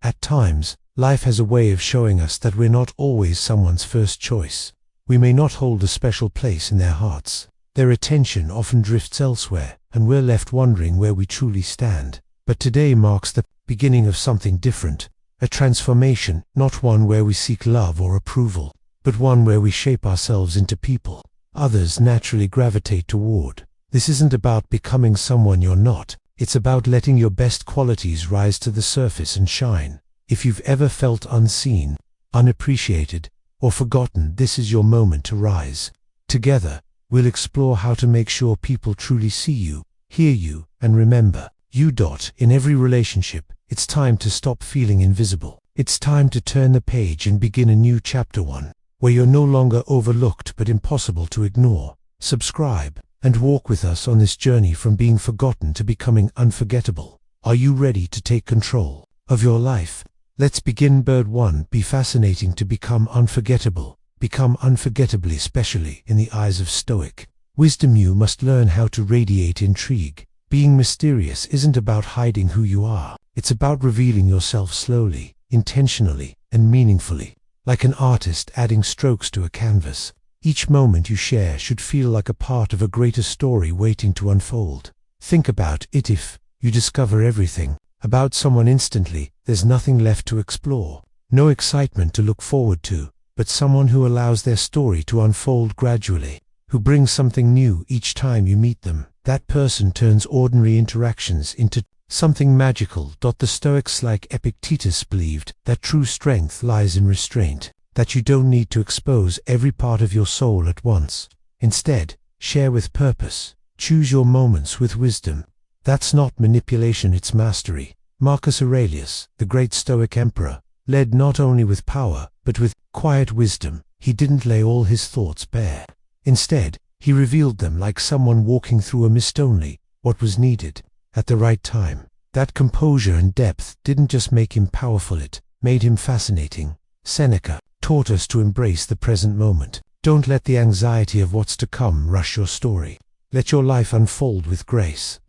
At times, life has a way of showing us that we're not always someone's first choice. We may not hold a special place in their hearts. Their attention often drifts elsewhere, and we're left wondering where we truly stand. But today marks the beginning of something different, a transformation, not one where we seek love or approval, but one where we shape ourselves into people others naturally gravitate toward. This isn't about becoming someone you're not. It's about letting your best qualities rise to the surface and shine. If you've ever felt unseen, unappreciated, or forgotten, this is your moment to rise. Together, we'll explore how to make sure people truly see you, hear you, and remember you. In every relationship, it's time to stop feeling invisible. It's time to turn the page and begin a new chapter, one where you're no longer overlooked but impossible to ignore. Subscribe and walk with us on this journey from being forgotten to becoming unforgettable. Are you ready to take control of your life? Let's begin. Bird 1. Be fascinating to become unforgettable. Become unforgettably specially in the eyes of Stoic wisdom. You must learn how to radiate intrigue. Being mysterious isn't about hiding who you are. It's about revealing yourself slowly, intentionally, and meaningfully. Like an artist adding strokes to a canvas, each moment you share should feel like a part of a greater story waiting to unfold. Think about it. If you discover everything about someone instantly, there's nothing left to explore. No excitement to look forward to, but someone who allows their story to unfold gradually, who brings something new each time you meet them. That person turns ordinary interactions into something magical. The Stoics like Epictetus believed that true strength lies in restraint, that you don't need to expose every part of your soul at once. Instead, share with purpose. Choose your moments with wisdom. That's not manipulation, it's mastery. Marcus Aurelius, the great Stoic emperor, led not only with power, but with quiet wisdom. He didn't lay all his thoughts bare. Instead, he revealed them like someone walking through a mist, only what was needed at the right time. That composure and depth didn't just make him powerful, it made him fascinating. Seneca taught us to embrace the present moment. Don't let the anxiety of what's to come rush your story. Let your life unfold with grace.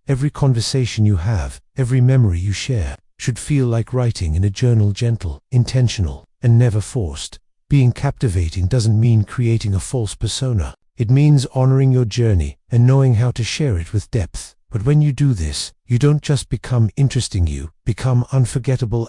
Every conversation you have, every memory you share, should feel like writing in a journal, gentle, intentional, and never forced. Being captivating doesn't mean creating a false persona. It means honoring your journey and knowing how to share it with depth. But when you do this, you don't just become interesting, you become unforgettable.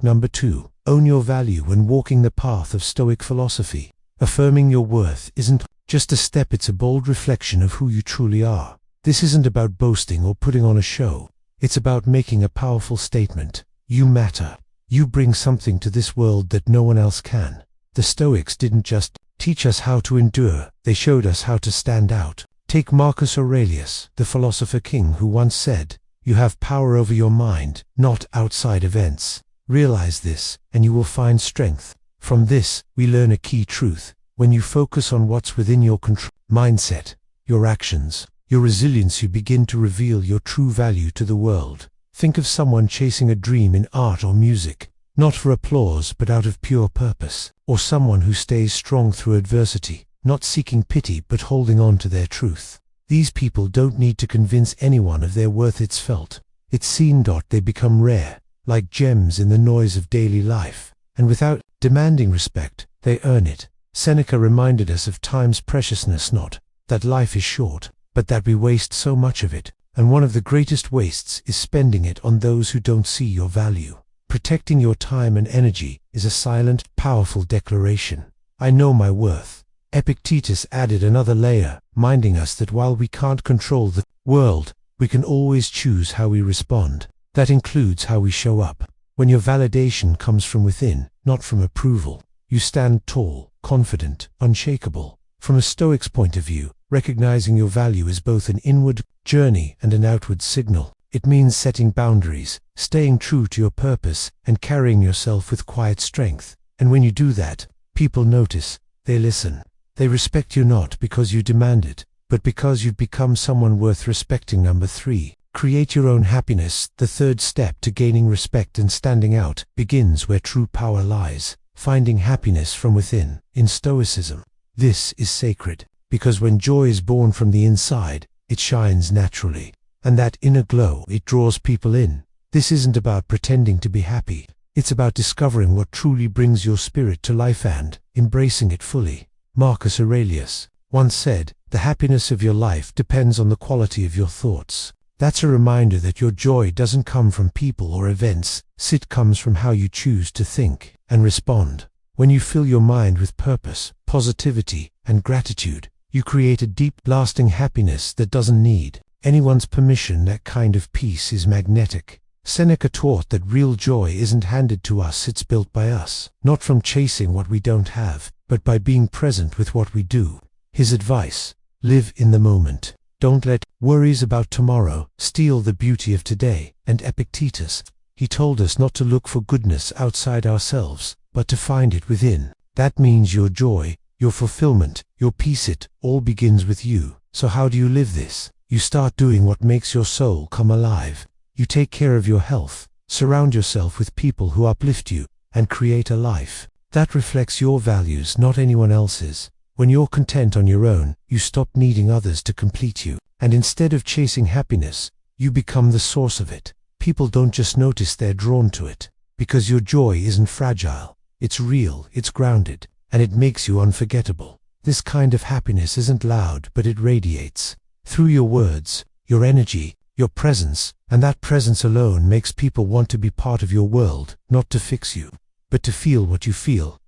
Number 2. Own your value when walking the path of Stoic philosophy. Affirming your worth isn't just a step, it's a bold reflection of who you truly are. This isn't about boasting or putting on a show. It's about making a powerful statement. You matter. You bring something to this world that no one else can. The Stoics didn't just teach us how to endure, they showed us how to stand out. Take Marcus Aurelius, the philosopher king, who once said, "You have power over your mind, not outside events." Realize this, and you will find strength. From this, we learn a key truth. When you focus on what's within your control, mindset, your actions, your resilience, you begin to reveal your true value to the world. Think of someone chasing a dream in art or music, not for applause but out of pure purpose. Or someone who stays strong through adversity, not seeking pity but holding on to their truth. These people don't need to convince anyone of their worth, it's felt. It's seen. They become rare, like gems in the noise of daily life, and without demanding respect, they earn it. Seneca reminded us of time's preciousness, not that life is short, but that we waste so much of it, and one of the greatest wastes is spending it on those who don't see your value. Protecting your time and energy is a silent, powerful declaration. I know my worth. Epictetus added another layer, reminding us that while we can't control the world, we can always choose how we respond. That includes how we show up. When your validation comes from within, not from approval, you stand tall, confident, unshakable. From a Stoic's point of view, recognizing your value is both an inward journey and an outward signal. It means setting boundaries, staying true to your purpose, and carrying yourself with quiet strength. And when you do that, people notice, they listen. They respect you not because you demand it, but because you've become someone worth respecting. Number 3. Create your own happiness. The third step to gaining respect and standing out begins where true power lies, finding happiness from within. In Stoicism, this is sacred, because when joy is born from the inside, it shines naturally. And that inner glow, it draws people in. This isn't about pretending to be happy. It's about discovering what truly brings your spirit to life and embracing it fully. Marcus Aurelius once said, "The happiness of your life depends on the quality of your thoughts." That's a reminder that your joy doesn't come from people or events, it comes from how you choose to think and respond. When you fill your mind with purpose, positivity, and gratitude, you create a deep, lasting happiness that doesn't need anyone's permission. That kind of peace is magnetic. Seneca taught that real joy isn't handed to us, it's built by us, not from chasing what we don't have, but by being present with what we do. His advice: live in the moment. Don't let worries about tomorrow steal the beauty of today. And Epictetus, he told us not to look for goodness outside ourselves, but to find it within. That means your joy, your fulfillment, your peace, it all begins with you. So how do you live this? You start doing what makes your soul come alive. You take care of your health, surround yourself with people who uplift you, and create a life that reflects your values, not anyone else's. When you're content on your own, you stop needing others to complete you, and instead of chasing happiness, you become the source of it. People don't just notice, they're drawn to it, because your joy isn't fragile, it's real, it's grounded, and it makes you unforgettable. This kind of happiness isn't loud, but it radiates through your words, your energy, your presence, and that presence alone makes people want to be part of your world, not to fix you, but to feel what you feel.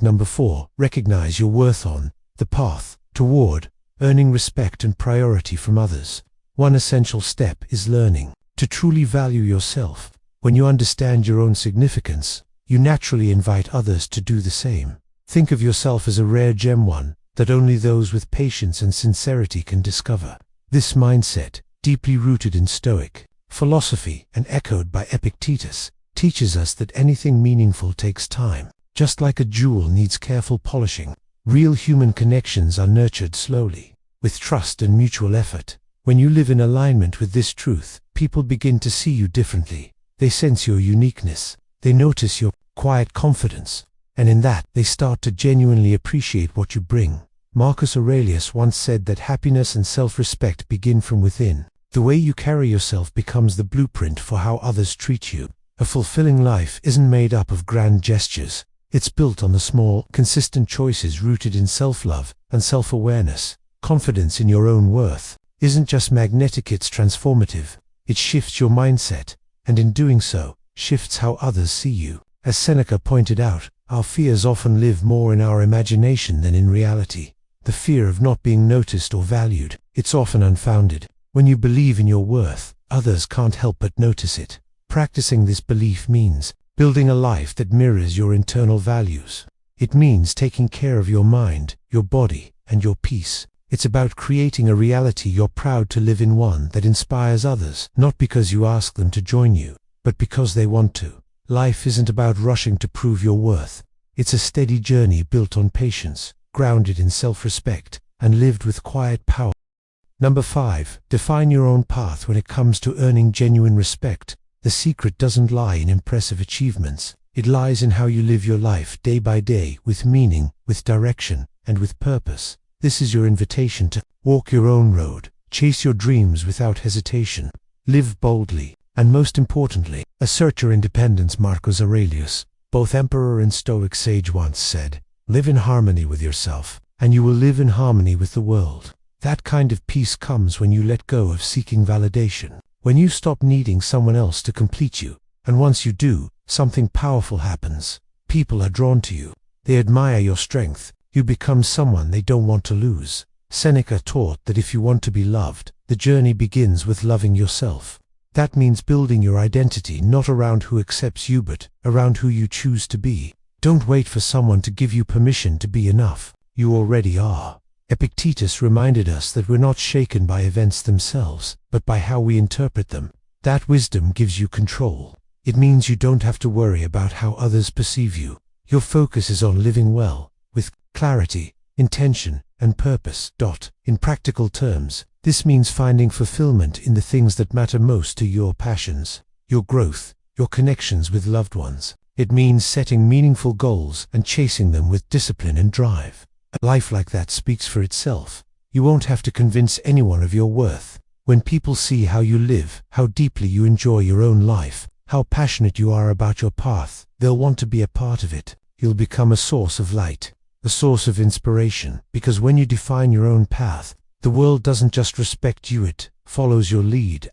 Number 4, recognize your worth on the path toward earning respect and priority from others. One essential step is learning to truly value yourself. When you understand your own significance, you naturally invite others to do the same. Think of yourself as a rare gem, one that only those with patience and sincerity can discover. This mindset, deeply rooted in Stoic philosophy and echoed by Epictetus, teaches us that anything meaningful takes time. Just like a jewel needs careful polishing, real human connections are nurtured slowly, with trust and mutual effort. When you live in alignment with this truth, people begin to see you differently. They sense your uniqueness, they notice your quiet confidence, and in that, they start to genuinely appreciate what you bring. Marcus Aurelius once said that happiness and self-respect begin from within. The way you carry yourself becomes the blueprint for how others treat you. A fulfilling life isn't made up of grand gestures. It's built on the small, consistent choices rooted in self-love and self-awareness. Confidence in your own worth isn't just magnetic, it's transformative. It shifts your mindset, and in doing so, shifts how others see you. As Seneca pointed out, our fears often live more in our imagination than in reality. The fear of not being noticed or valued, it's often unfounded. When you believe in your worth, others can't help but notice it. Practicing this belief means building a life that mirrors your internal values. It means taking care of your mind, your body, and your peace. It's about creating a reality you're proud to live in, one that inspires others, not because you ask them to join you, but because they want to. Life isn't about rushing to prove your worth. It's a steady journey built on patience, grounded in self-respect, and lived with quiet power. Number 5, define your own path when it comes to earning genuine respect. The secret doesn't lie in impressive achievements. It lies in how you live your life day by day, with meaning, with direction, and with purpose. This is your invitation to walk your own road, chase your dreams without hesitation, live boldly, and most importantly, assert your independence. Marcus Aurelius, both emperor and Stoic sage, once said, "Live in harmony with yourself, and you will live in harmony with the world." That kind of peace comes when you let go of seeking validation. When you stop needing someone else to complete you, and once you do, something powerful happens. People are drawn to you. They admire your strength. You become someone they don't want to lose. Seneca taught that if you want to be loved, the journey begins with loving yourself. That means building your identity not around who accepts you, but around who you choose to be. Don't wait for someone to give you permission to be enough. You already are. Epictetus reminded us that we're not shaken by events themselves, but by how we interpret them. That wisdom gives you control. It means you don't have to worry about how others perceive you. Your focus is on living well, with clarity, intention, and purpose. In practical terms, this means finding fulfillment in the things that matter most to your passions, your growth, your connections with loved ones. It means setting meaningful goals and chasing them with discipline and drive. A life like that speaks for itself. You won't have to convince anyone of your worth. When people see how you live, how deeply you enjoy your own life, how passionate you are about your path, they'll want to be a part of it. You'll become a source of light, a source of inspiration, because when you define your own path, the world doesn't just respect you, it follows your lead.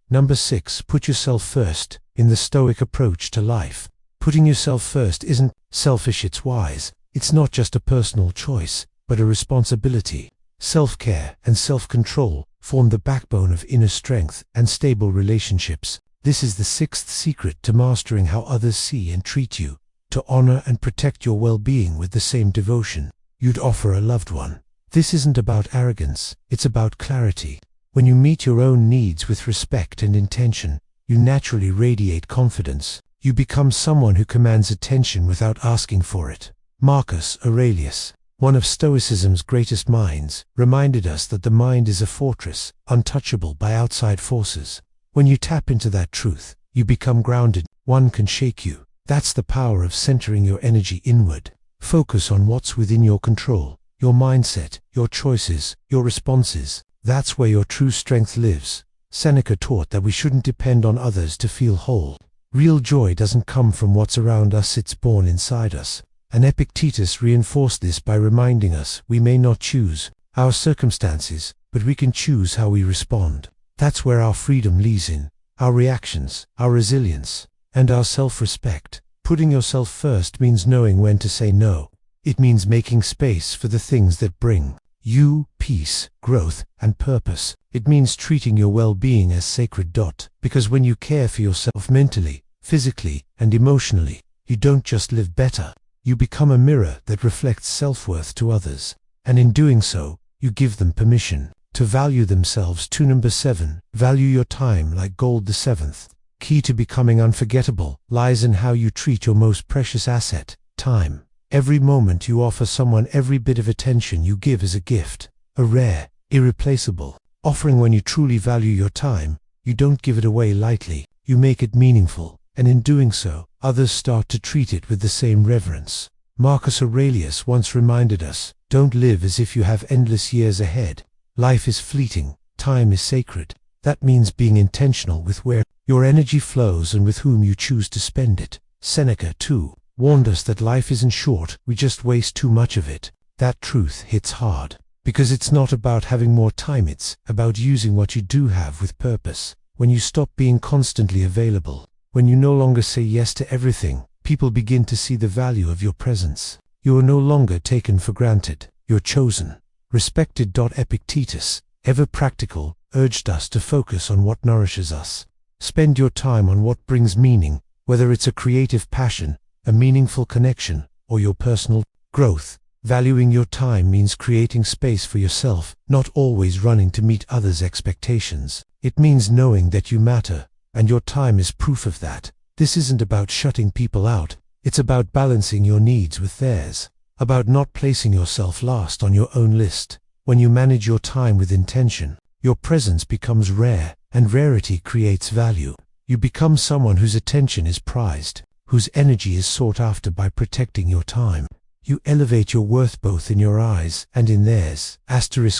Number 6, put yourself first. In the Stoic approach to life, putting yourself first isn't selfish, it's wise. It's not just a personal choice, but a responsibility. Self-care and self-control form the backbone of inner strength and stable relationships. This is the 6th secret to mastering how others see and treat you, to honor and protect your well-being with the same devotion you'd offer a loved one. This isn't about arrogance, it's about clarity. When you meet your own needs with respect and intention, you naturally radiate confidence. You become someone who commands attention without asking for it. Marcus Aurelius, one of Stoicism's greatest minds, reminded us that the mind is a fortress, untouchable by outside forces. When you tap into that truth, you become grounded. One can shake you. That's the power of centering your energy inward. Focus on what's within your control, your mindset, your choices, your responses. That's where your true strength lives. Seneca taught that we shouldn't depend on others to feel whole. Real joy doesn't come from what's around us, it's born inside us. And Epictetus reinforced this by reminding us we may not choose our circumstances, but we can choose how we respond. That's where our freedom lies, in our reactions, our resilience, and our self-respect. Putting yourself first means knowing when to say no. It means making space for the things that bring you peace, growth, and purpose. It means treating your well-being as sacred. Because when you care for yourself mentally, physically, and emotionally, you don't just live better. You become a mirror that reflects self-worth to others. And in doing so, you give them permission to value themselves too. Number 7, value your time like gold. The 7th key to becoming unforgettable lies in how you treat your most precious asset, time. Every moment you offer someone, every bit of attention you give is a gift, a rare, irreplaceable offering. When you truly value your time, you don't give it away lightly, you make it meaningful, and in doing so, others start to treat it with the same reverence. Marcus Aurelius once reminded us, don't live as if you have endless years ahead. Life is fleeting, time is sacred. That means being intentional with where your energy flows and with whom you choose to spend it. Seneca, too, warned us that life isn't short, we just waste too much of it. That truth hits hard, because it's not about having more time, it's about using what you do have with purpose. When you stop being constantly available, when you no longer say yes to everything, people begin to see the value of your presence. You are no longer taken for granted, you're chosen, respected. Epictetus, ever practical, urged us to focus on what nourishes us. Spend your time on what brings meaning, whether it's a creative passion, a meaningful connection, or your personal growth. Valuing your time means creating space for yourself, not always running to meet others' expectations. It means knowing that you matter, and your time is proof of that. This isn't about shutting people out, it's about balancing your needs with theirs, about not placing yourself last on your own list. When you manage your time with intention, your presence becomes rare, and rarity creates value. You become someone whose attention is prized, whose energy is sought after. By protecting your time, you elevate your worth both in your eyes and in theirs.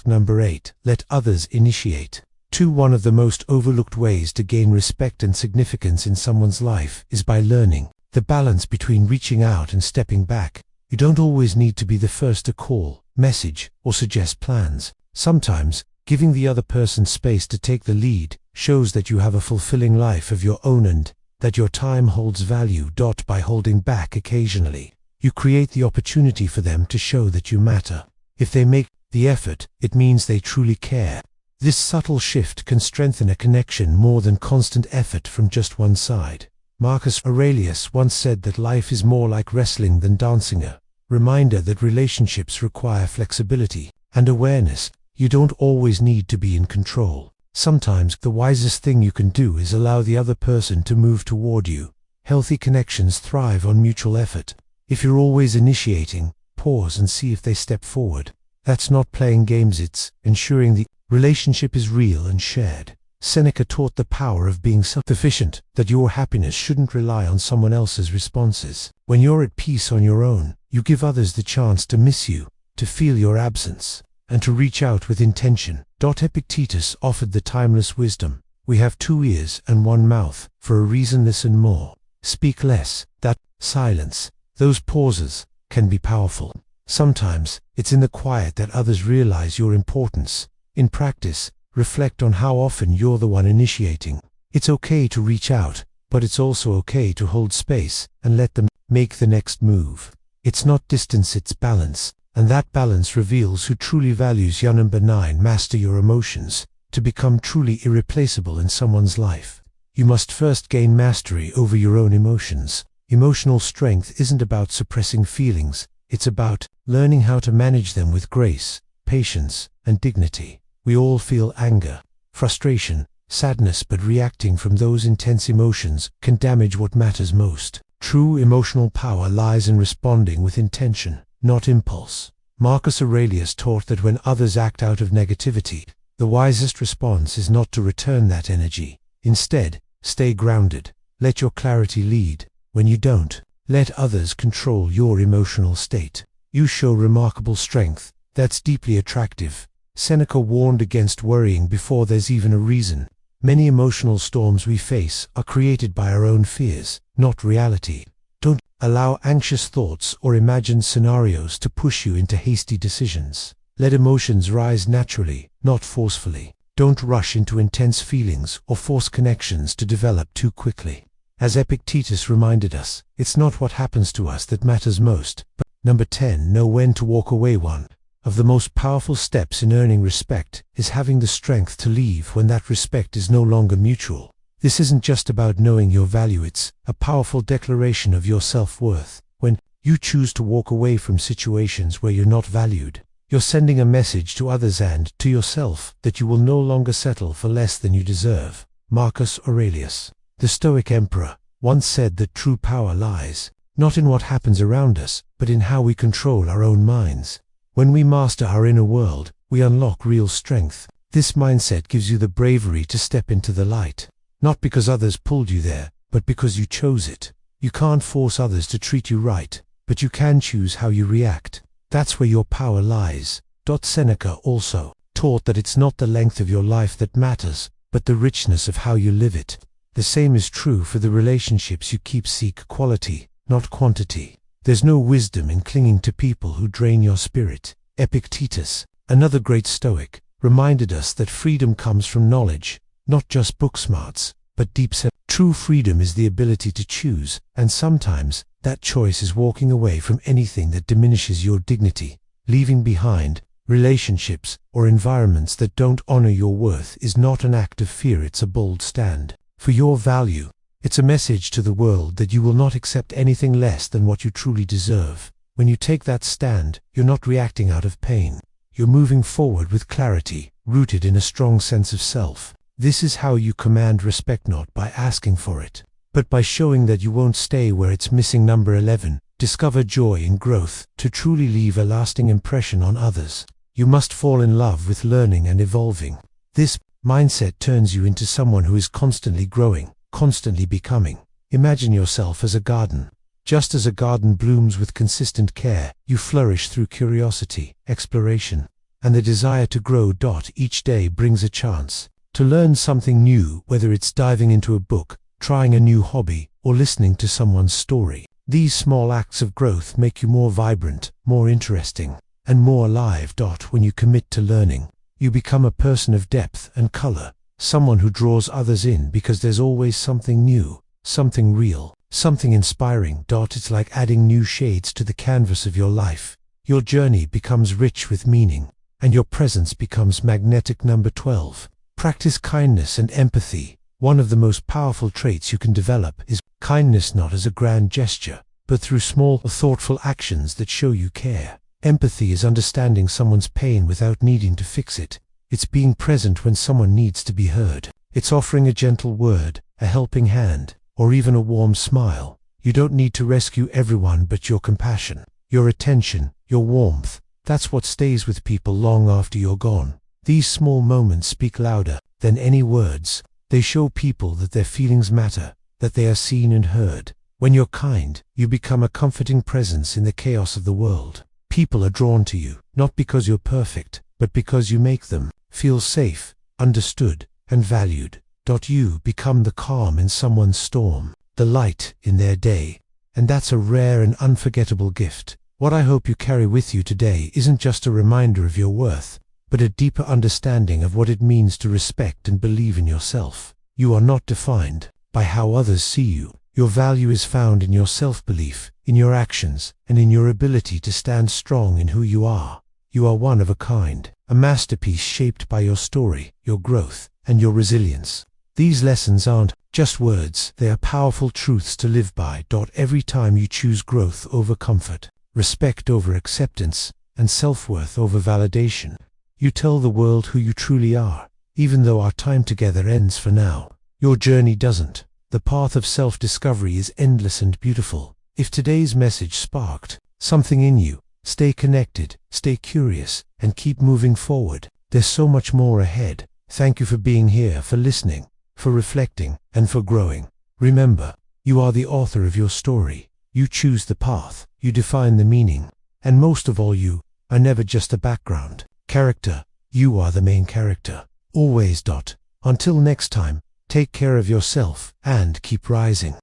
Number 8, let others initiate. One of the most overlooked ways to gain respect and significance in someone's life is by learning the balance between reaching out and stepping back. You don't always need to be the first to call, message, or suggest plans. Sometimes, giving the other person space to take the lead shows that you have a fulfilling life of your own and that your time holds value. By holding back occasionally, you create the opportunity for them to show that you matter. If they make the effort, it means they truly care. This subtle shift can strengthen a connection more than constant effort from just one side. Marcus Aurelius once said that life is more like wrestling than dancing, a reminder that relationships require flexibility and awareness. You don't always need to be in control. Sometimes the wisest thing you can do is allow the other person to move toward you. Healthy connections thrive on mutual effort. If you're always initiating, pause and see if they step forward. That's not playing games, it's ensuring the relationship is real and shared. Seneca taught the power of being self-sufficient, that your happiness shouldn't rely on someone else's responses. When you're at peace on your own, you give others the chance to miss you, to feel your absence. and to reach out with intention. Epictetus offered the timeless wisdom: we have 2 ears and 1 mouth, for a reason listen more. Speak less. That silence, those pauses, can be powerful. Sometimes, it's in the quiet that others realize your importance. In practice, reflect on how often you're the one initiating. It's okay to reach out, but it's also okay to hold space and let them make the next move. It's not distance, it's balance, and that balance reveals who truly values you. Number 9. Master your emotions. To become truly irreplaceable in someone's life, you must first gain mastery over your own emotions. Emotional strength isn't about suppressing feelings, it's about learning how to manage them with grace, patience, and dignity. We all feel anger, frustration, sadness, but reacting from those intense emotions can damage what matters most. True emotional power lies in responding with intention, not impulse. Marcus Aurelius taught that when others act out of negativity, the wisest response is not to return that energy. Instead, stay grounded. Let your clarity lead. When you don't, let others control your emotional state. You show remarkable strength. That's deeply attractive. Seneca warned against worrying before there's even a reason. Many emotional storms we face are created by our own fears, not reality. Don't allow anxious thoughts or imagined scenarios to push you into hasty decisions. Let emotions rise naturally, not forcefully. Don't rush into intense feelings or force connections to develop too quickly. As Epictetus reminded us, it's not what happens to us that matters most. But number 10. Know when to walk away. One of the most powerful steps in earning respect is having the strength to leave when that respect is no longer mutual. This isn't just about knowing your value, it's a powerful declaration of your self-worth. When you choose to walk away from situations where you're not valued, you're sending a message to others and to yourself that you will no longer settle for less than you deserve. Marcus Aurelius, the Stoic emperor, once said that true power lies not in what happens around us, but in how we control our own minds. When we master our inner world, we unlock real strength. This mindset gives you the bravery to step into the light, not because others pulled you there, but because you chose it. You can't force others to treat you right, but you can choose how you react. That's where your power lies. Seneca also taught that it's not the length of your life that matters, but the richness of how you live it. The same is true for the relationships you keep. Seek quality, not quantity. There's no wisdom in clinging to people who drain your spirit. Epictetus, another great Stoic, reminded us that freedom comes from knowledge, not just book smarts, but deep sense. True freedom is the ability to choose, and sometimes that choice is walking away from anything that diminishes your dignity. Leaving behind relationships or environments that don't honor your worth is not an act of fear, it's a bold stand for your value. It's a message to the world that you will not accept anything less than what you truly deserve. When you take that stand, you're not reacting out of pain. You're moving forward with clarity, rooted in a strong sense of self. This is how you command respect, not by asking for it, but by showing that you won't stay where it's missing. Number 11. Discover joy in growth. To truly leave a lasting impression on others, you must fall in love with learning and evolving. This mindset turns you into someone who is constantly growing, constantly becoming. Imagine yourself as a garden. Just as a garden blooms with consistent care, you flourish through curiosity, exploration, and the desire to grow. Each day brings a chance to learn something new, whether it's diving into a book, trying a new hobby, or listening to someone's story. These small acts of growth make you more vibrant, more interesting, and more alive. When you commit to learning, you become a person of depth and color, someone who draws others in because there's always something new, something real, something inspiring. It's like adding new shades to the canvas of your life. Your journey becomes rich with meaning, and your presence becomes magnetic. Number 12. Practice kindness and empathy. One of the most powerful traits you can develop is kindness, not as a grand gesture, but through small, thoughtful actions that show you care. Empathy is understanding someone's pain without needing to fix it. It's being present when someone needs to be heard. It's offering a gentle word, a helping hand, or even a warm smile. You don't need to rescue everyone, but your compassion, your attention, your warmth, that's what stays with people long after you're gone. These small moments speak louder than any words. They show people that their feelings matter, that they are seen and heard. When you're kind, you become a comforting presence in the chaos of the world. People are drawn to you, not because you're perfect, but because you make them feel safe, understood, and valued. You become the calm in someone's storm, the light in their day, and that's a rare and unforgettable gift. What I hope you carry with you today isn't just a reminder of your worth, but a deeper understanding of what it means to respect and believe in yourself. You are not defined by how others see you. Your value is found in your self-belief, in your actions, and in your ability to stand strong in who you are. You are one of a kind, a masterpiece shaped by your story, your growth, and your resilience. These lessons aren't just words, they are powerful truths to live by. Every time you choose growth over comfort, respect over acceptance, and self-worth over validation, you tell the world who you truly are. Even though our time together ends for now, your journey doesn't. The path of self-discovery is endless and beautiful. If today's message sparked something in you, stay connected, stay curious, and keep moving forward. There's so much more ahead. Thank you for being here, for listening, for reflecting, and for growing. Remember, you are the author of your story. You choose the path, you define the meaning, and most of all, you are never just a background character. You are the main character. Always. Until next time, take care of yourself and keep rising.